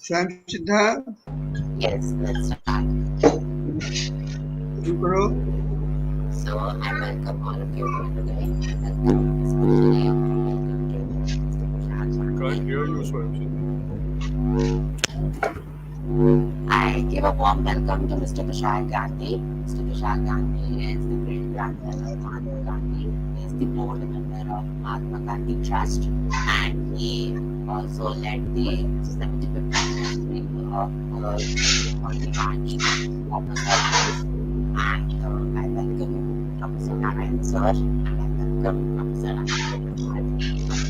स्वयं सिद्धा Yes, let's start. शुरू करो। So, I welcome all of you here today. I welcome especially welcome to Mr. Prashant Can't Gandhi. hear you, Swayamsiddhi. I give a warm welcome to Mr. Prashant Gandhi. Mr. Prashant Gandhi is the great grandson of Mahatma Gandhi. He is the board member of Mahatma Gandhi Trust, and he also led the 75th anniversary of the Gandhi March that was held twice. And I welcome Professor Narayan sir, and I welcome Professor Anindya Prasad.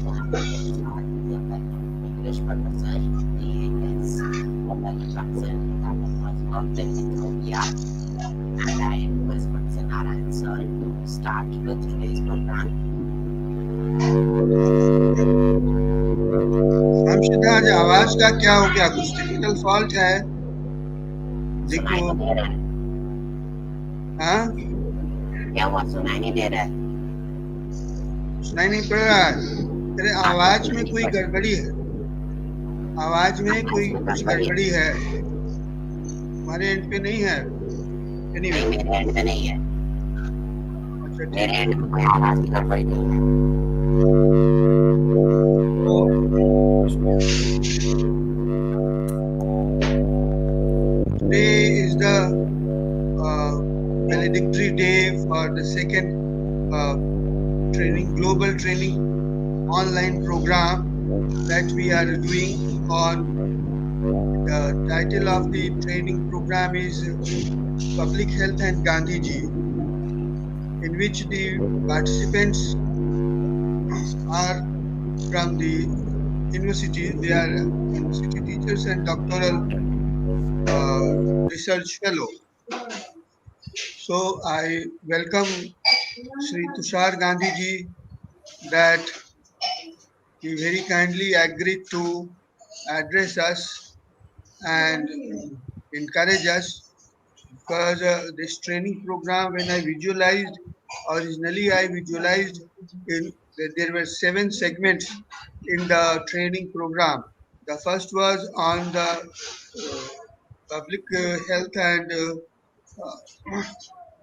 Professor Anindya Prasad is a well-known English professor. He is a well-represented that has worked in Ethiopia. And I request Professor Narayan sir to start with today's program. स्वयं सिद्धा आज आवाज का क्या हो गया? कुछ technical fault है? देखो। सुनाई तो दे रहा है, हाँ, क्या हुआ? सुनाई नहीं दे रहा है? सुनाई नहीं पड़ रहा है। तेरे आपको आवाज में सुनाई कोई पड़ गड़बड़ी है। आवाज में आवाज कोई में कुछ गड़बड़ी है? गड़बड़ी है। हमारे एंड पे नहीं है। एनीवे, नहीं, मेरे एंड पे नहीं है। अच्छा मेरे ठीक है। एंड पे कोई आवाज की गड़बड़ी नहीं है। Today is the valedictory day for the second global training online program that we are doing on. The title of the training program is Public Health and Gandhiji, in which the participants are from the university. They are university teachers and doctoral research fellow. So I welcome Sri Tushar Gandhiji that he very kindly agreed to address us and encourage us, because this training program, when I visualized, originally I visualized that there were 7 segments in the training program. The first was on the public health and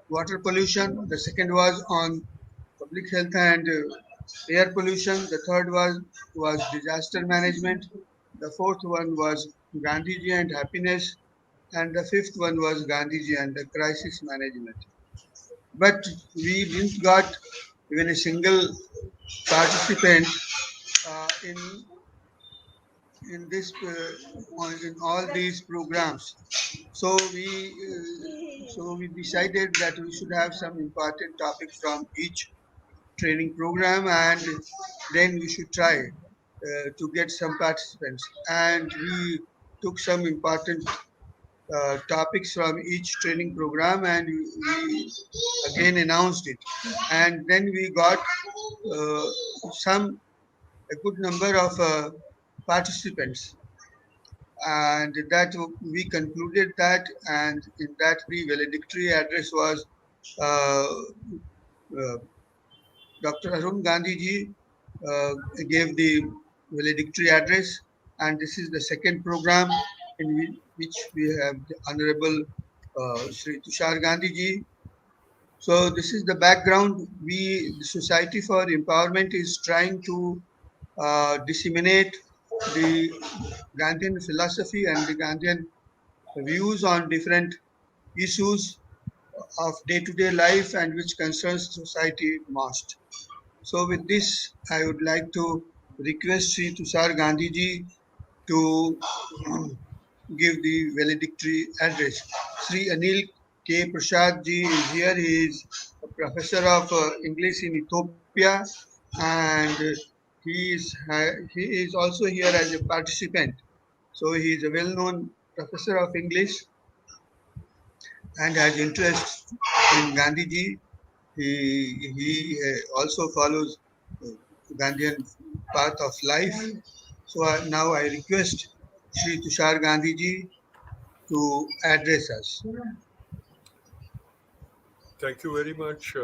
water pollution. The second was on public health and air pollution. The third was disaster management. The fourth one was Gandhiji and happiness, and the fifth one was Gandhiji and the crisis management. But we didn't got even a single participant in this in all these programs. So we decided that we should have some important topics from each training program, and then we should try to get some participants. And we took some important topics from each training program, and we again announced it. And then we got uh, some a good number of participants, and that we concluded that, and in that the valedictory address was uh, uh, Dr. Arun Gandhi ji gave the valedictory address, and this is the second program in which we have the Honorable Sri Tushar Gandhi ji. So this is the background. The Society for Empowerment is trying to disseminate the Gandhian philosophy and the Gandhian views on different issues of day-to-day life and which concerns society most. So with this, I would like to request Sri Tushar Gandhi ji to give the valedictory address. Sri Anil K. Prasad ji is here. He is a professor of English in Ethiopia, and he is also here as a participant. So he is a well-known professor of English and has interest in Gandhiji. He also follows Gandhian path of life. So now I request Sri Tushar Gandhiji to address us. Thank you very much,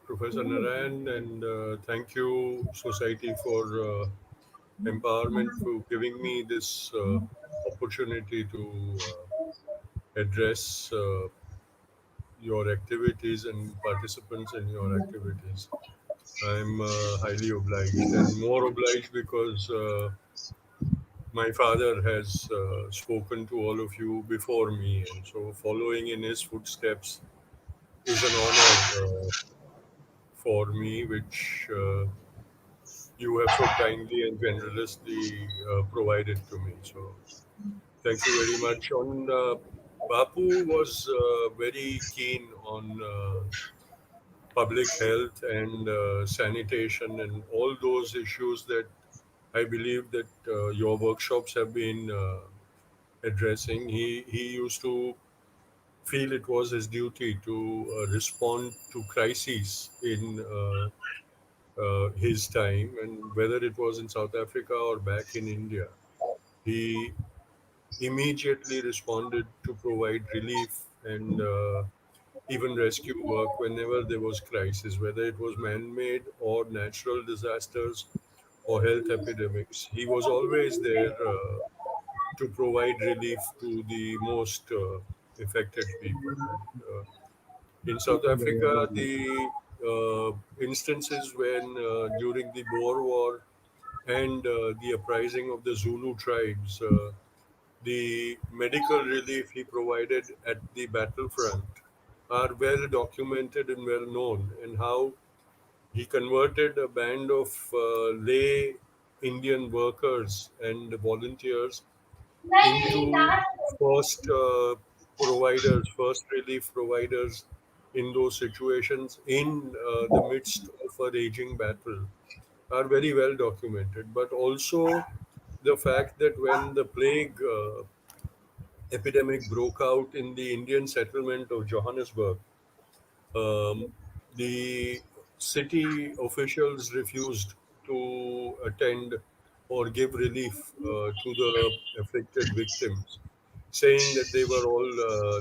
Professor Narayan, and thank you, Society for Empowerment, for giving me this opportunity to address your activities and participants in your activities. I'm highly obliged, and more obliged because my father has spoken to all of you before me, and so following in his footsteps is an honor for me, which you have so kindly and generously provided to me. So, thank you very much. On Bapu was very keen on public health and sanitation and all those issues that I believe that your workshops have been addressing. He used to feel it was his duty to respond to crises in his time, and whether it was in South Africa or back in India, he immediately responded to provide relief and even rescue work whenever there was crisis, whether it was man-made or natural disasters or health epidemics. He was always there to provide relief to the most affected people. And, in South Africa, the instances when during the Boer War and the uprising of the Zulu tribes, the medical relief he provided at the battlefront are well documented and well known, and how he converted a band of lay Indian workers and volunteers into first providers, first relief providers in those situations in the midst of a raging battle are very well documented. But also the fact that when the plague epidemic broke out in the Indian settlement of Johannesburg, um, the city officials refused to attend or give relief to the afflicted victims, saying that they were all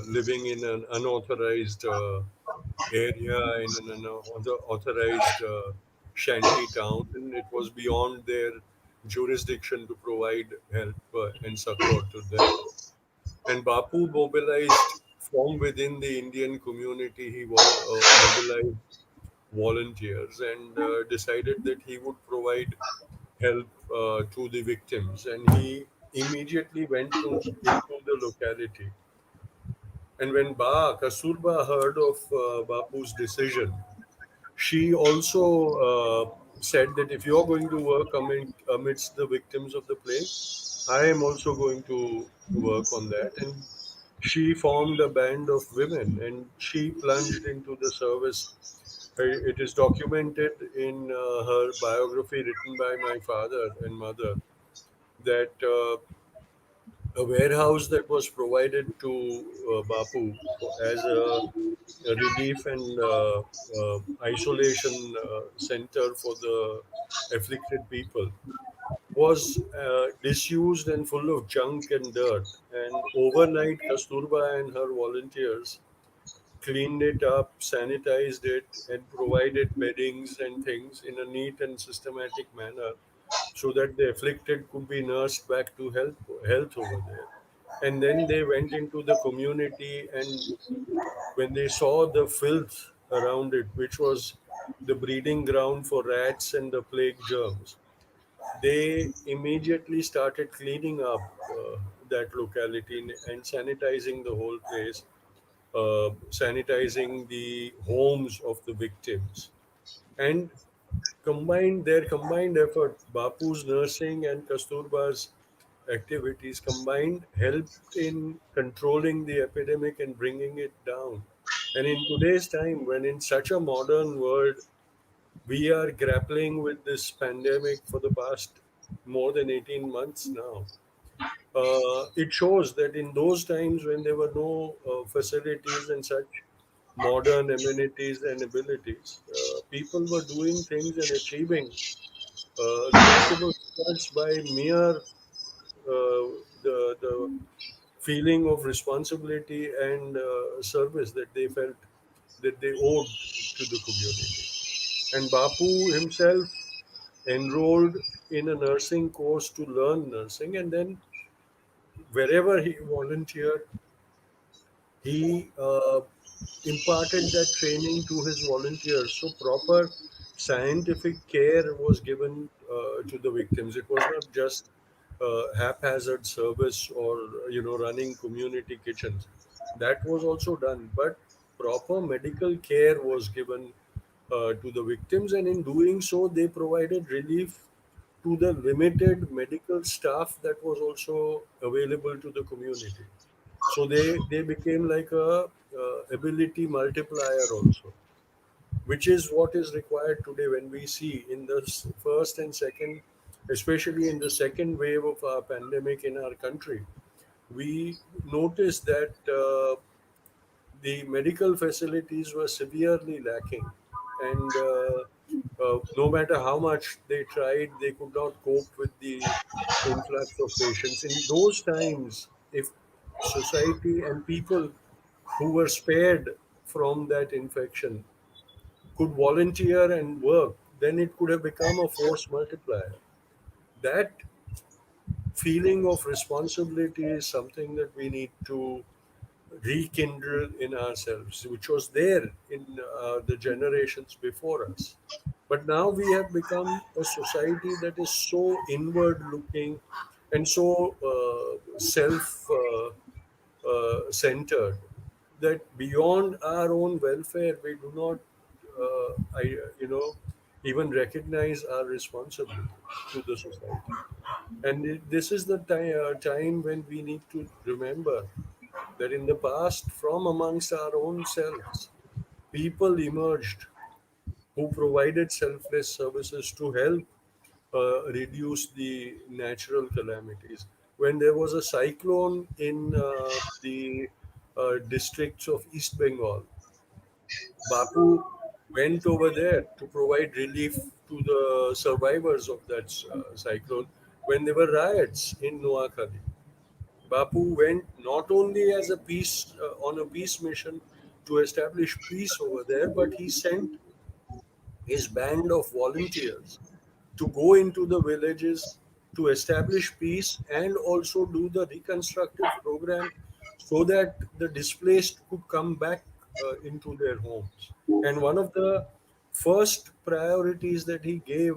living in an unauthorized area, in an unauthorized shanty town, and it was beyond their jurisdiction to provide help and succor to them. And Bapu mobilized from within the Indian community. He mobilized volunteers and decided that he would provide help to the victims. And he immediately went into the locality. And when Kasturba heard of Bapu's decision, she also said that if you're going to work amidst the victims of the plague, I am also going to work on that. And she formed a band of women and she plunged into the service. It is documented in her biography written by my father and mother that a warehouse that was provided to Bapu as a relief and isolation center for the afflicted people was disused and full of junk and dirt. And overnight, Kasturba and her volunteers cleaned it up, sanitized it, and provided beddings and things in a neat and systematic manner so that the afflicted could be nursed back to health over there. And then they went into the community, and when they saw the filth around it, which was the breeding ground for rats and the plague germs, they immediately started cleaning up that locality and sanitizing the whole place, sanitizing the homes of the victims. And combined their combined effort, Bapu's nursing and Kasturba's activities combined helped in controlling the epidemic and bringing it down. And in today's time, when in such a modern world, we are grappling with this pandemic for the past more than 18 months now. It shows that in those times when there were no facilities and such modern amenities and abilities, people were doing things and achieving remarkable results by mere the feeling of responsibility and service that they felt that they owed to the community. And Bapu himself enrolled in a nursing course to learn nursing, and then wherever he volunteered, he imparted that training to his volunteers. So proper scientific care was given to the victims. It was not just haphazard service or running community kitchens. That was also done, but proper medical care was given to the victims, and in doing so, they provided relief to the limited medical staff that was also available to the community. So they became like a ability multiplier also, which is what is required today. When we see in the first and second, especially in the second wave of our pandemic in our country, we noticed that the medical facilities were severely lacking, and no matter how much they tried, they could not cope with the influx of patients. In those times, if society and people who were spared from that infection could volunteer and work, then it could have become a force multiplier. That feeling of responsibility is something that we need to rekindle in ourselves, which was there in the generations before us. But now we have become a society that is so inward looking and so self centered that beyond our own welfare, we do not, even recognize our responsibility to the society. And this is the time when we need to remember that in the past, from amongst our own selves, people emerged who provided selfless services to help reduce the natural calamities. When there was a cyclone in the districts of East Bengal, Bapu went over there to provide relief to the survivors of that cyclone when there were riots in Noakhali. Bapu went not only as a peace on a peace mission to establish peace over there, but he sent his band of volunteers to go into the villages to establish peace and also do the reconstructive program so that the displaced could come back into their homes. And one of the first priorities that he gave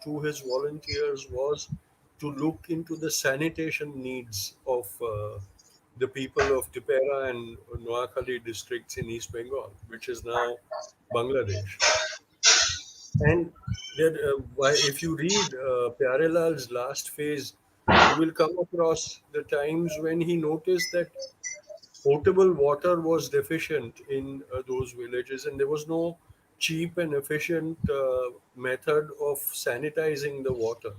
to his volunteers was to look into the sanitation needs of the people of Tipera and Noakhali districts in East Bengal, which is now Bangladesh. And there, if you read Pyare last phase, you will come across the times when he noticed that potable water was deficient in those villages, and there was no cheap and efficient method of sanitizing the water.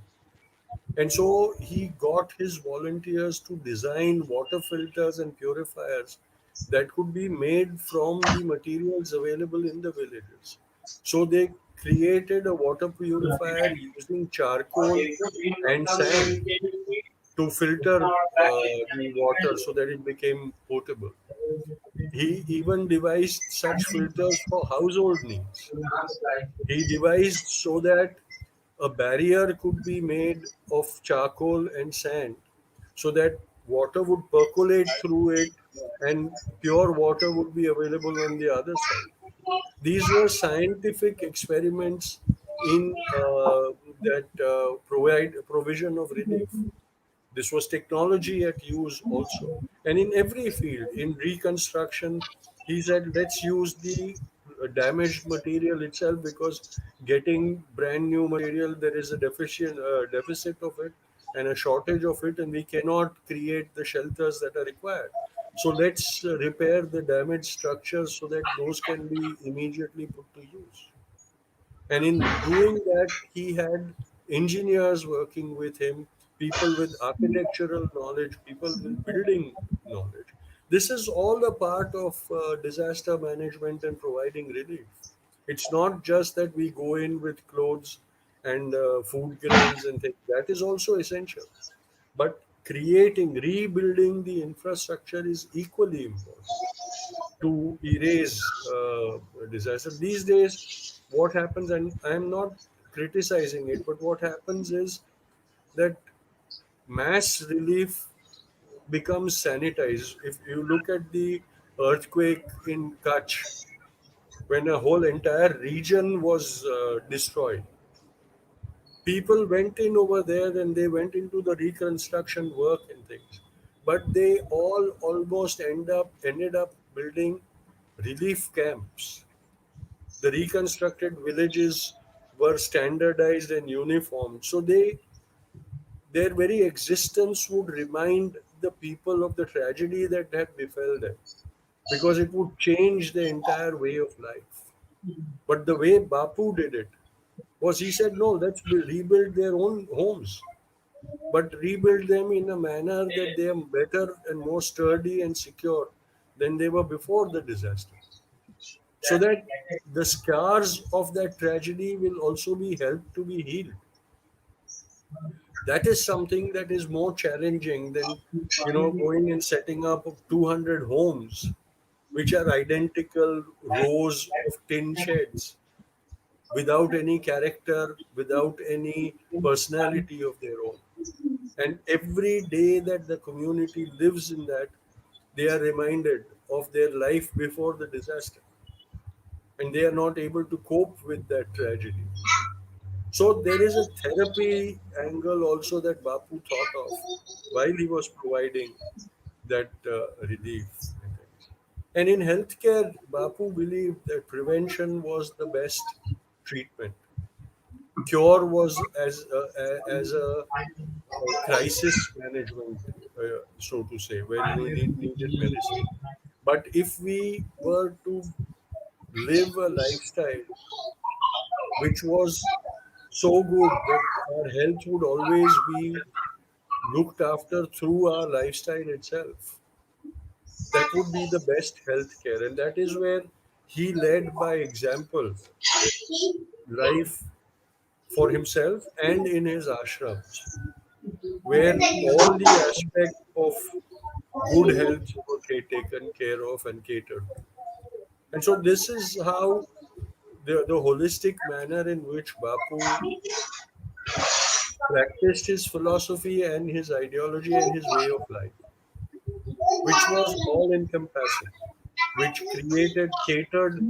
And so he got his volunteers to design water filters and purifiers that could be made from the materials available in the villages. So they created a water purifier using charcoal and sand to filter the water so that it became potable. He even devised such filters for household needs. He devised so that a barrier could be made of charcoal and sand so that water would percolate through it and pure water would be available on the other side. These were scientific experiments in that provide provision of relief. This was technology at use also. And in every field, in reconstruction, he said, let's use the damaged material itself because getting brand new material, there is a deficit of it and a shortage of it, and we cannot create the shelters that are required. So let's repair the damaged structures so that those can be immediately put to use. And in doing that, he had engineers working with him, people with architectural knowledge, people with building knowledge. This is all a part of disaster management and providing relief. It's not just that we go in with clothes and food grains and things. That is also essential. But creating, rebuilding the infrastructure is equally important to erase disaster. These days, what happens, and I'm not criticizing it, but what happens is that mass relief becomes sanitized. If you look at the earthquake in Kutch, when a whole entire region was destroyed, people went in over there and they went into the reconstruction work and things, but they all almost ended up building relief camps. The reconstructed villages were standardized and uniform, so their very existence would remind the people of the tragedy that had befell them, because it would change the entire way of life. But the way Bapu did it was, he said, no, let's rebuild their own homes, but rebuild them in a manner that they are better and more sturdy and secure than they were before the disaster, so that the scars of that tragedy will also be helped to be healed. That is something that is more challenging than, going and setting up 200 homes which are identical rows of tin sheds without any character, without any personality of their own. And every day that the community lives in that, they are reminded of their life before the disaster, and they are not able to cope with that tragedy. So there is a therapy angle also that Bapu thought of while he was providing that relief. And in healthcare, Bapu believed that prevention was the best treatment. Cure was as a crisis management, so to say, where you needed medicine. But if we were to live a lifestyle which was so good that our health would always be looked after through our lifestyle itself, that would be the best healthcare. And that is where he led by example life for himself and in his ashrams, where all the aspect of good health were taken care of and catered. And so this is how the holistic manner in which Bapu practiced his philosophy and his ideology and his way of life, which was all encompassing, which catered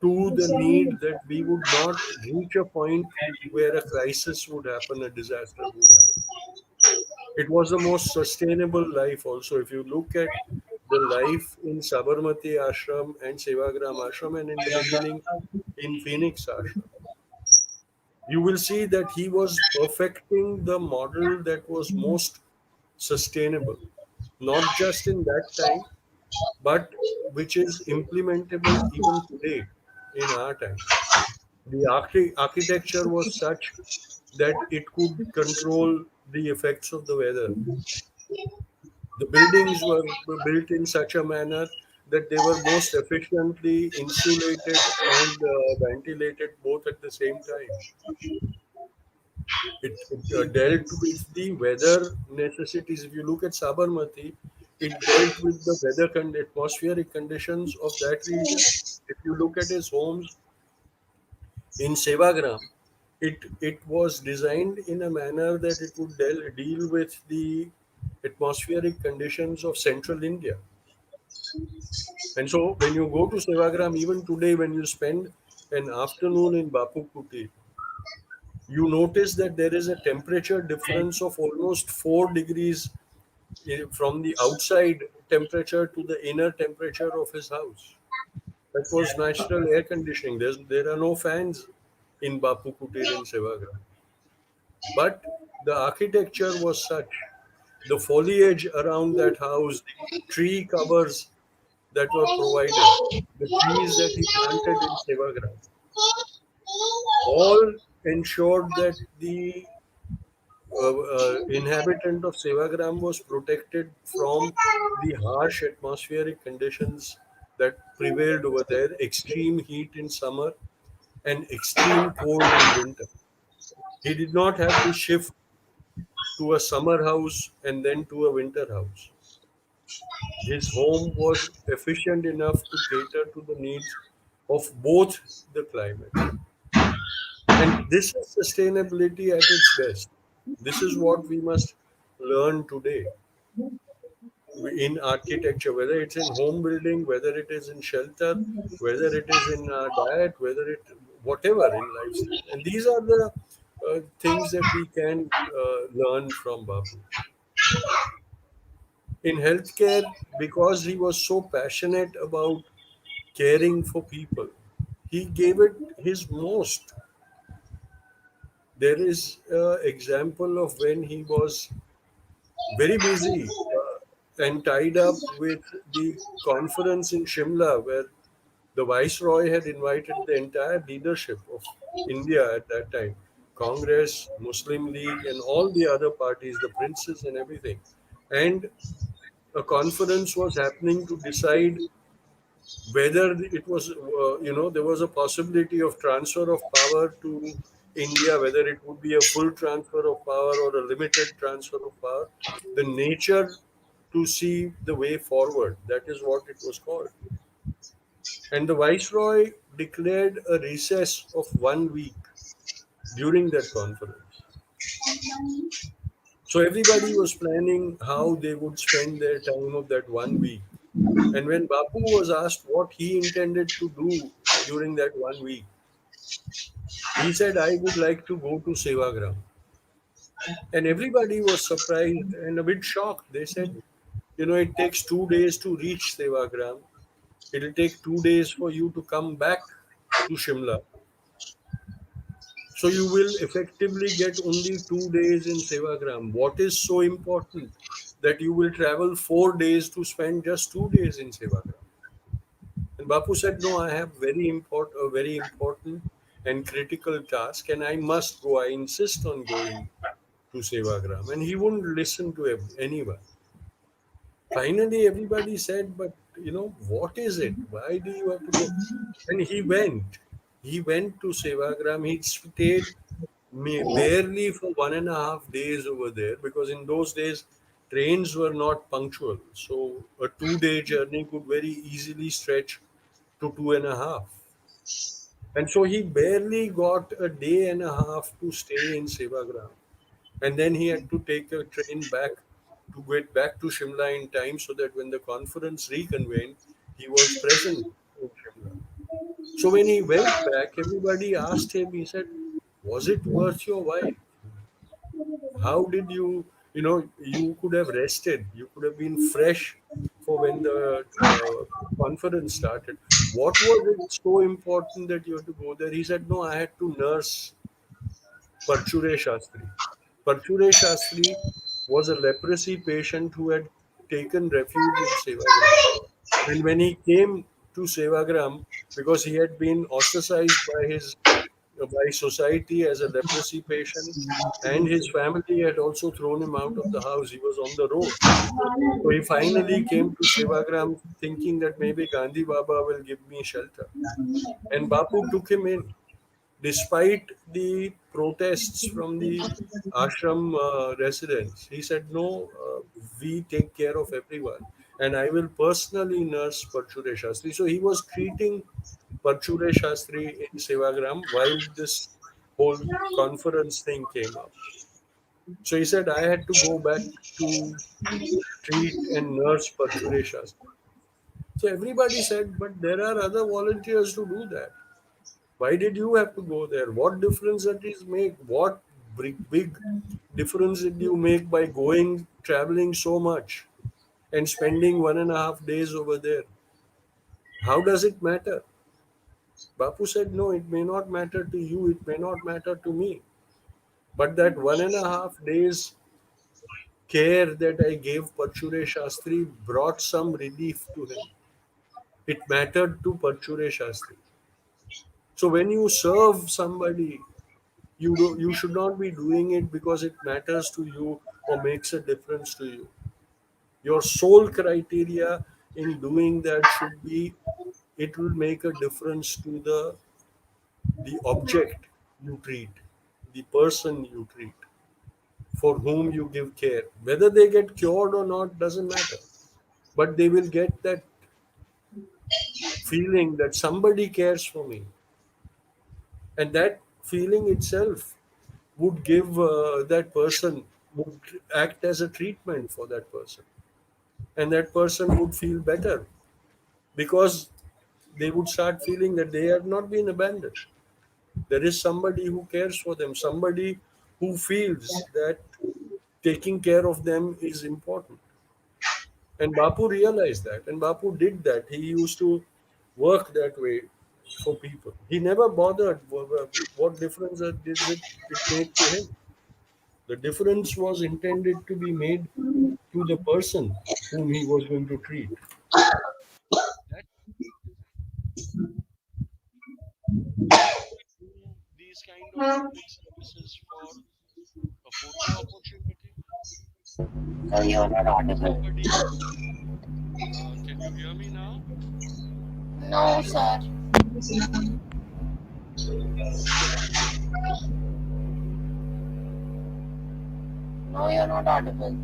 to the need that we would not reach a point where a crisis would happen, a disaster would happen. It was the most sustainable life also. If you look at the life in Sabarmati Ashram and Sevagram Ashram, and in the beginning in Phoenix Ashram, you will see that he was perfecting the model that was most sustainable, not just in that time, but which is implementable even today in our time. The architecture was such that it could control the effects of the weather. The buildings were built in such a manner that they were most efficiently insulated and ventilated both at the same time. It dealt with the weather necessities. If you look at Sabarmati, it dealt with the atmospheric conditions of that region. If you look at his homes in Sevagram, it was designed in a manner that it would deal with the atmospheric conditions of central India. And so when you go to Sevagram, even today, when you spend an afternoon in Bapu Kuti, you notice that there is a temperature difference of almost 4 degrees from the outside temperature to the inner temperature of his house. That was natural air conditioning. There are no fans in Bapu Kutir in Sevagram. But the architecture was such, the foliage around that house, the tree covers that were provided, the trees that he planted in Sevagram, all ensured that the inhabitant of Sevagram was protected from the harsh atmospheric conditions that prevailed over there, extreme heat in summer and extreme cold in winter. He did not have to shift to a summer house and then to a winter house. His home was efficient enough to cater to the needs of both the climates. And this is sustainability at its best. This is what we must learn today. in architecture, whether it's in home building, whether it is in shelter, whether it is in diet, whether it whatever in lifestyle. And these are the things that we can learn from Bapu. In healthcare, because he was so passionate about caring for people, he gave it his most. There is an example of when he was very busy and tied up with the conference in Shimla, where the Viceroy had invited the entire leadership of India at that time, Congress, Muslim League, and all the other parties, the princes and everything. And a conference was happening to decide whether it was, there was a possibility of transfer of power to India, whether it would be a full transfer of power or a limited transfer of power. The nature to see the way forward, that is what it was called. And the Viceroy declared a recess of 1 week during that conference. So everybody was planning how they would spend their time of that 1 week. And when Bapu was asked what he intended to do during that 1 week, he said, I would like to go to Sevagram. And everybody was surprised and a bit shocked. They said, it takes 2 days to reach Sevagram. It'll take 2 days for you to come back to Shimla. So you will effectively get only 2 days in Sevagram. What is so important that you will travel 4 days to spend just 2 days in Sevagram? And Bapu said, "No, I have a very important and critical task, and I must go. I insist on going to Sevagram." And he wouldn't listen to anyone. Finally, everybody said, "But what is it? Why do you have to go?" And he went. He went to Sevagram. He stayed barely for 1.5 days over there, because in those days trains were not punctual. So a 2 day journey could very easily stretch to 2.5. And so he barely got a day and a half to stay in Sevagram. And then he had to take a train back to get back to Shimla in time, so that when the conference reconvened, he was present in Shimla. So when he went back, everybody asked him, he said, "Was it worth your while? How did you could have rested, you could have been fresh for when the conference started. What was it so important that you had to go there?" He said, "No, I had to nurse Parchure Shastri." Parchure Shastri was a leprosy patient who had taken refuge in Sevagram. And when he came to Sevagram, because he had been ostracized by society as a leprosy patient, and his family had also thrown him out of the house. He was on the road. So he finally came to Sevagram thinking that maybe Gandhi Baba will give me shelter. And Bapu took him in, despite the protests from the ashram residents. He said, "No, we take care of everyone, and I will personally nurse Parchure Shastri." So he was treating Parchure Shastri in Sevagram while this whole conference thing came up. So he said, "I had to go back to treat and nurse Parchure Shastri." So everybody said, "But there are other volunteers to do that. Why did you have to go there? What difference did it make? What big difference did you make by traveling so much and spending 1.5 days over there? How does it matter?" Bapu said, "No, it may not matter to you, it may not matter to me. But that 1.5 days care that I gave Parchure Shastri brought some relief to him. It mattered to Parchure Shastri." So when you serve somebody, you should not be doing it because it matters to you or makes a difference to you. Your sole criteria in doing that should be, it will make a difference to the object you treat, the person you treat, for whom you give care. Whether they get cured or not doesn't matter, but they will get that feeling that somebody cares for me, and that feeling itself would give that person would act as a treatment for that person, and that person would feel better because they would start feeling that they have not been abandoned. There is somebody who cares for them, somebody who feels that taking care of them is important. And Bapu realized that, and Bapu did that. He used to work that way for people. He never bothered what difference it made to him. The difference was intended to be made to the person whom he was going to treat. That these kind of public services for a photo opportunity. So you're not audible. Somebody, can you hear me now? No, sir. No, you're not audible.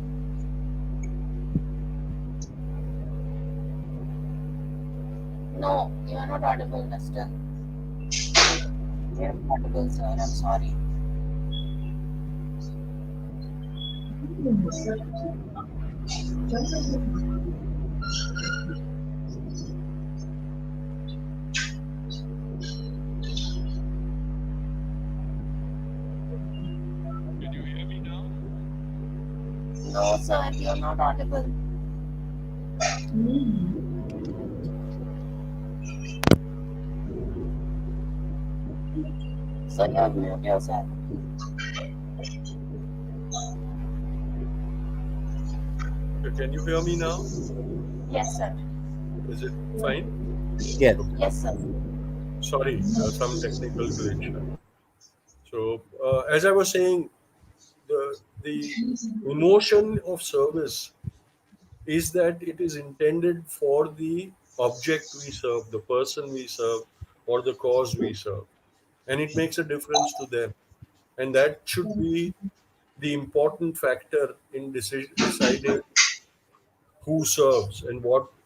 No, you're not audible, mister. You're not audible, sir. I'm sorry. Can you hear me now? No, sir, you're not audible. So you have mute yourself. Okay, can you hear me now? Yes, sir. Is it fine? Yes. Yes, sir. Sorry, some technical glitch. So, as I was saying, the emotion of service is that it is intended for the object we serve, the person we serve, or the cause we serve, and it makes a difference to them. And that should be the important factor in deciding who serves and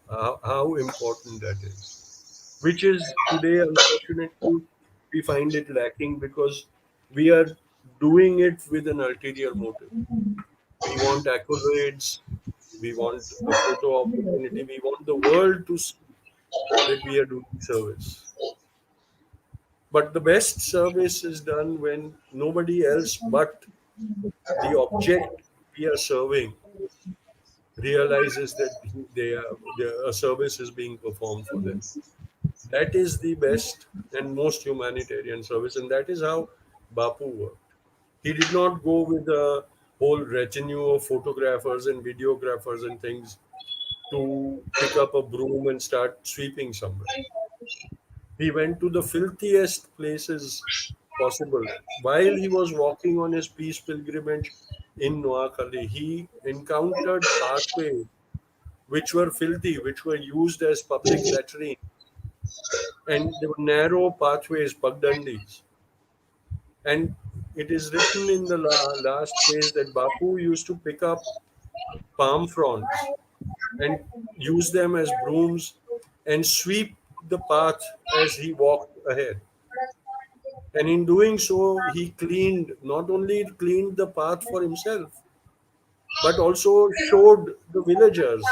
how important that is. Which is today, unfortunately, we find it lacking because we are doing it with an ulterior motive. We want accolades, we want a photo opportunity, we want the world to see that we are doing service. But the best service is done when nobody else but the object we are serving realizes that a service is being performed for them. That is the best and most humanitarian service, and that is how Bapu worked. He did not go with a whole retinue of photographers and videographers and things to pick up a broom and start sweeping somewhere. He went to the filthiest places possible. While he was walking on his peace pilgrimage in Noakhali, he encountered pathways which were filthy, which were used as public latrine, and they were narrow pathways, Pagdandis. And it is written in the last page that Bapu used to pick up palm fronds and use them as brooms and sweep the path as he walked ahead. And in doing so, he cleaned, not only cleaned the path for himself, but also showed the villagers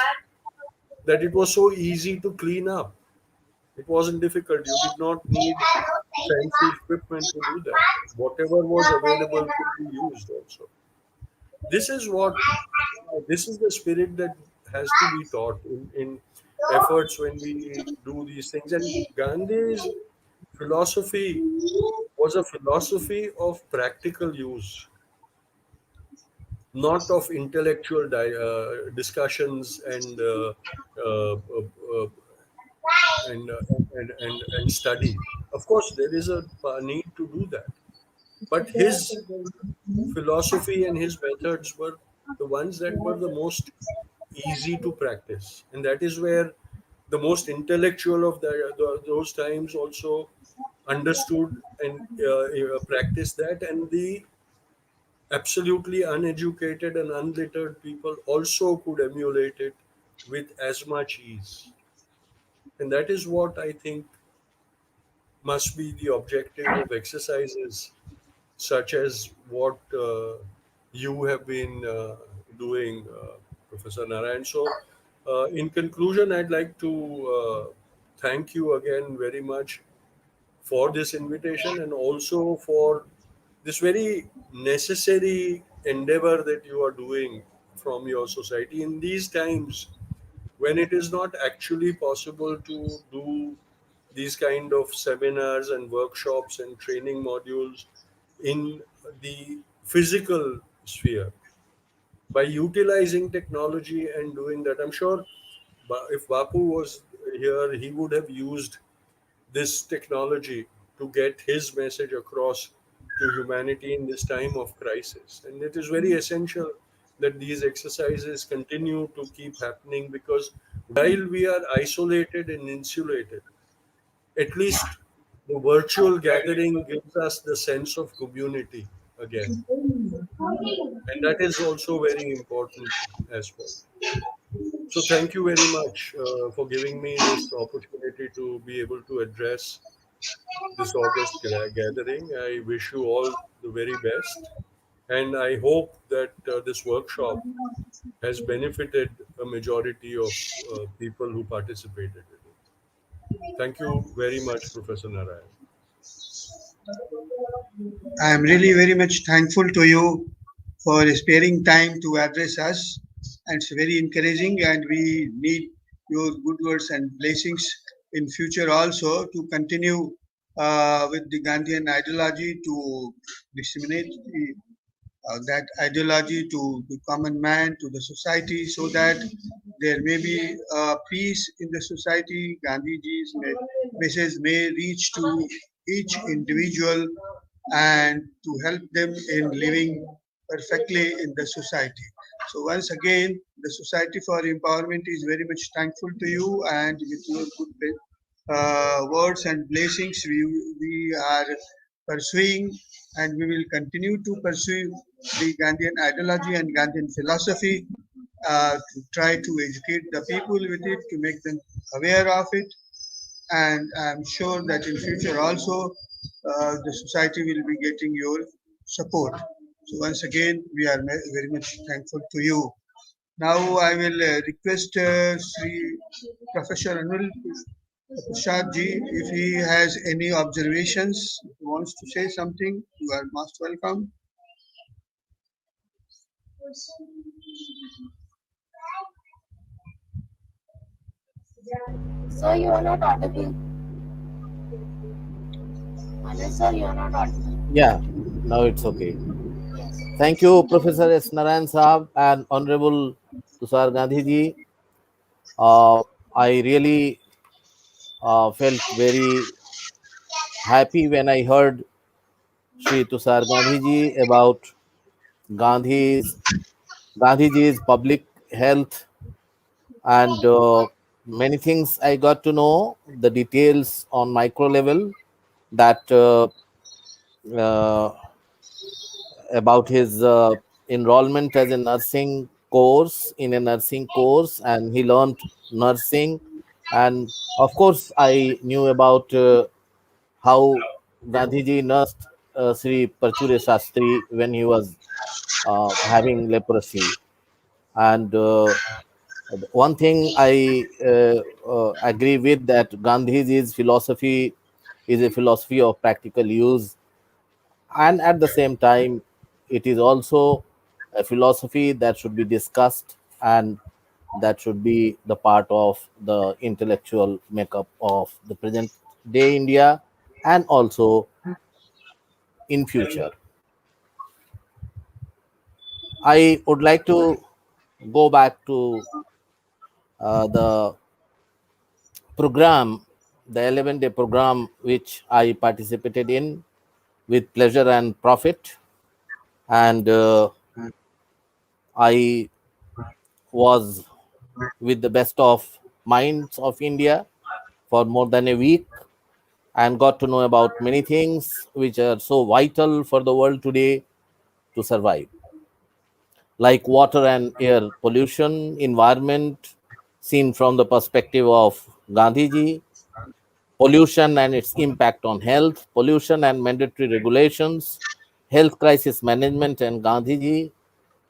that it was so easy to clean up. It wasn't difficult. You did not need fancy equipment to do that. Whatever was available could be used also. This is this is the spirit that has to be taught in efforts when we do these things. And Gandhi's philosophy was a philosophy of practical use, not of intellectual discussions uh, uh, and study. Of course, there is a need to do that, but his philosophy and his methods were the ones that were the most easy to practice, and that is where the most intellectual of those times also understood and practiced that, and the absolutely uneducated and unlettered people also could emulate it with as much ease. And that is what I think must be the objective of exercises such as what you have been doing, Professor Narayan. So, in conclusion, I'd like to thank you again very much for this invitation and also for this very necessary endeavor that you are doing from your society in these times when it is not actually possible to do these kind of seminars and workshops and training modules in the physical sphere. By utilizing technology and doing that, I'm sure if Bapu was here, he would have used this technology to get his message across to humanity in this time of crisis. And it is very essential that these exercises continue to keep happening, because while we are isolated and insulated, at least the virtual gathering gives us the sense of community again. And that is also very important as well. So, thank you very much for giving me this opportunity to be able to address this August gathering. I wish you all the very best, and I hope that this workshop has benefited a majority of people who participated in it. Thank you very much, Professor Narayan. I am really very much thankful to you for sparing time to address us. And it's very encouraging, and we need your good words and blessings in future also to continue with the Gandhian ideology to disseminate that ideology to the common man, to the society, so that there may be peace in the society. Gandhiji's message may reach to each individual and to help them in living perfectly in the society. So once again, the Society for Empowerment is very much thankful to you, and with your good words and blessings, we are pursuing and we will continue to pursue the Gandhian ideology and Gandhian philosophy to try to educate the people with it, to make them aware of it, and I'm sure that in future also the society will be getting your support. So once again, we are very much thankful to you. Now I will request Sri Professor Anil Prasad ji, if he has any observations, if he wants to say something, you are most welcome. Sir, you are not audible. Anil, sir, you are not audible. Yeah, now it's okay. Yes. Thank you, Professor S. Narayan Saab and Honorable Tushar Gandhi ji. I really felt very happy when I heard Sri Tushar Gandhi ji about Gandhi's Gandhiji's public health and many things I got to know the details on micro level that uh, about his enrollment as a nursing course in a nursing course, and he learned nursing. And of course I knew about how Gandhiji nursed Sri Parchure Shastri when he was having leprosy. And one thing I agree with, that Gandhiji's philosophy is a philosophy of practical use, and at the same time it is also a philosophy that should be discussed, and that should be the part of the intellectual makeup of the present day India, and also in future. I would like to go back to the program, the 11-day program which I participated in with pleasure and profit. And I was with the best of minds of India for more than a week, and got to know about many things which are so vital for the world today to survive, like water and air pollution, environment seen from the perspective of Gandhiji, pollution and its impact on health, pollution and mandatory regulations, health crisis management and Gandhiji,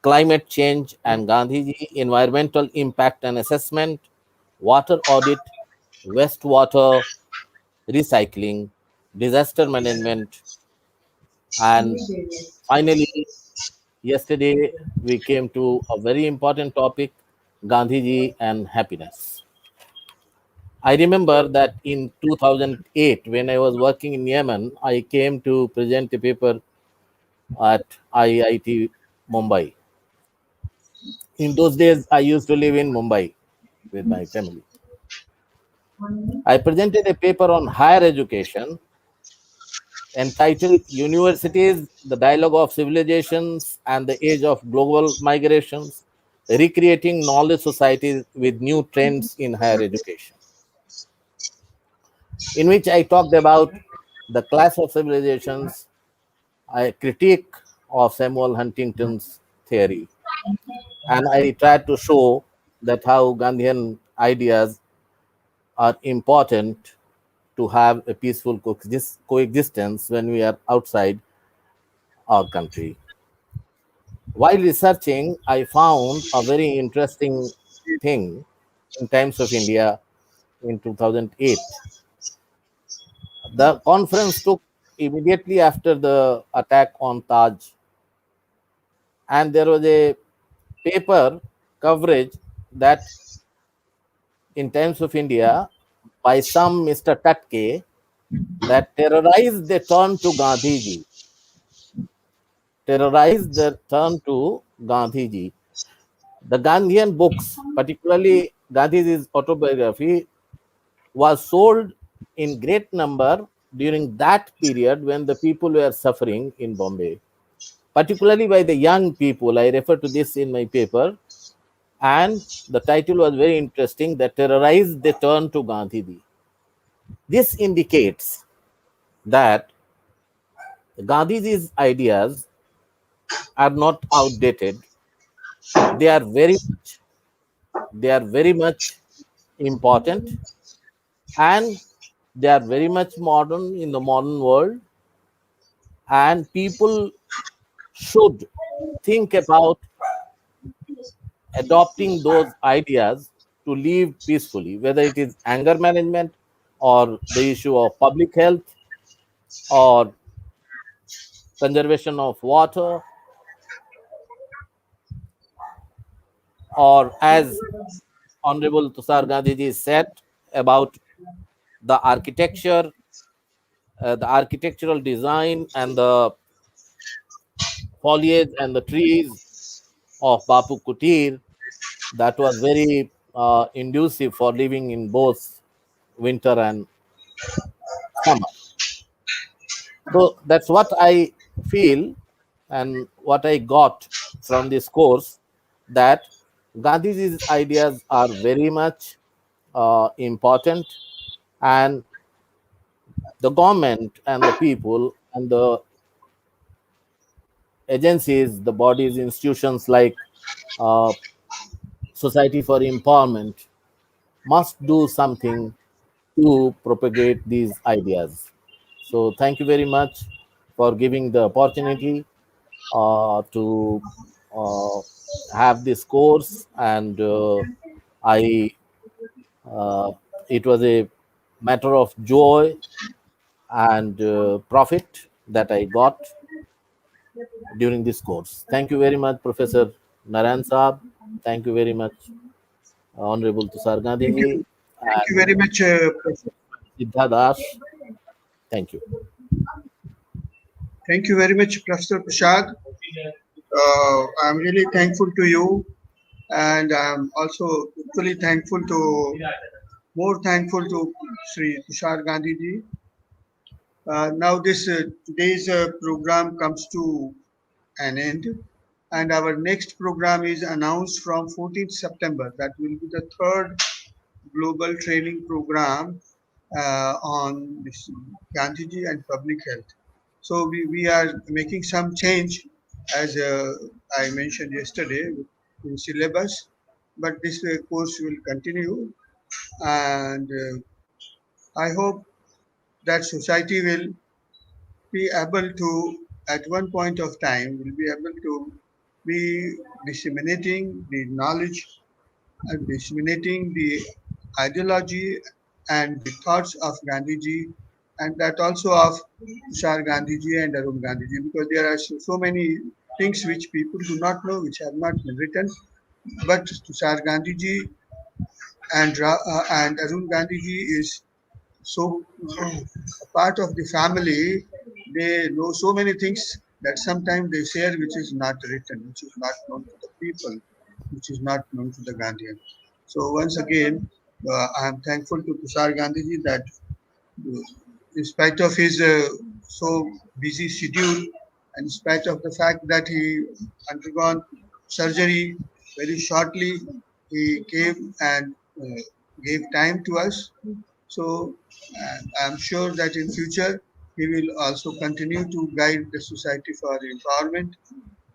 climate change and Gandhiji, environmental impact and assessment, water audit, wastewater recycling, disaster management, and finally, yesterday we came to a very important topic, Gandhiji and happiness. I remember that in 2008, when I was working in Yemen, I came to present a paper at IIT Mumbai. In those days, I used to live in Mumbai with my family. I presented a paper on higher education entitled Universities, the Dialogue of Civilizations and the Age of Global Migrations, Recreating Knowledge Societies with New Trends in Higher Education, in which I talked about the clash of civilizations, a critique of Samuel Huntington's theory, and I tried to show that how Gandhian ideas are important to have a peaceful coexistence when we are outside our country. While researching, I found a very interesting thing in Times of India in 2008. The conference took immediately after the attack on Taj, and there was a paper coverage that in Times of India by some Mr. Tatke that terrorized the turn to Gandhiji. Terrorized the turn to Gandhiji. The Gandhian books, particularly Gandhiji's autobiography, was sold in great number during that period when the people were suffering in Bombay, particularly by the young people. I refer to this in my paper, and the title was very interesting, that terrorized the turn to Gandhiji. This indicates that Gandhiji's ideas are not outdated. They are very much important, and they are very much modern in the modern world, and people should think about adopting those ideas to live peacefully, whether it is anger management or the issue of public health or conservation of water, or as Honorable Tushar Gandhiji said about the architecture, the architectural design and the foliage and the trees of Bapu Kutir, that was very inducive for living in both winter and summer. So that's what I feel and what I got from this course, that Gandhiji's ideas are very much important, and the government and the people and the agencies, the bodies, institutions like uh, Society for Empowerment must do something to propagate these ideas. So, thank you very much for giving the opportunity to uh, have this course, and I uh, it was a matter of joy and profit that I got during this course. Thank you very much, Professor Narayan Saab. Thank you very much, Honorable Tushar Gandhi Thank ji, you. Thank you and very much, Siddha Das. Thank you. thank you very much, Professor Prashad. I'm really thankful to you, and I'm also equally thankful to, more thankful to Sri Tushar Gandhi ji. Now this today's program comes to an end, and our next program is announced from 14th September. That will be the third global training program on this Gandhiji and public health. So we are making some change, as I mentioned yesterday, in syllabus, but this course will continue, and I hope that society will be able to, at one point of time, will be able to be disseminating the knowledge and disseminating the ideology and the thoughts of Gandhiji, and that also of Tushar Gandhiji and Arun Gandhiji, because there are so many things which people do not know, which have not been written. But Tushar Gandhiji and Arun Gandhiji is so a part of the family. They know so many things that sometimes they share which is not written, which is not known to the people, which is not known to the Gandhian. So once again, I am thankful to Tushar Gandhiji that in spite of his so busy schedule, and in spite of the fact that he undergone surgery very shortly, he came and gave time to us. So I'm sure that in future he will also continue to guide the Society for Empowerment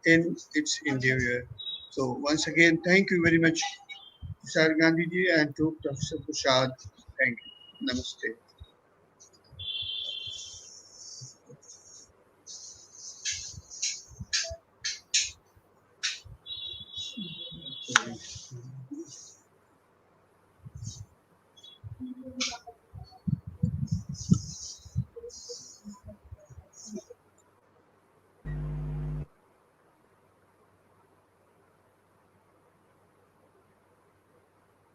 in its endeavor. So once again, thank you very much, Tushar Gandhiji, and to Professor Prasad. Thank you. Namaste.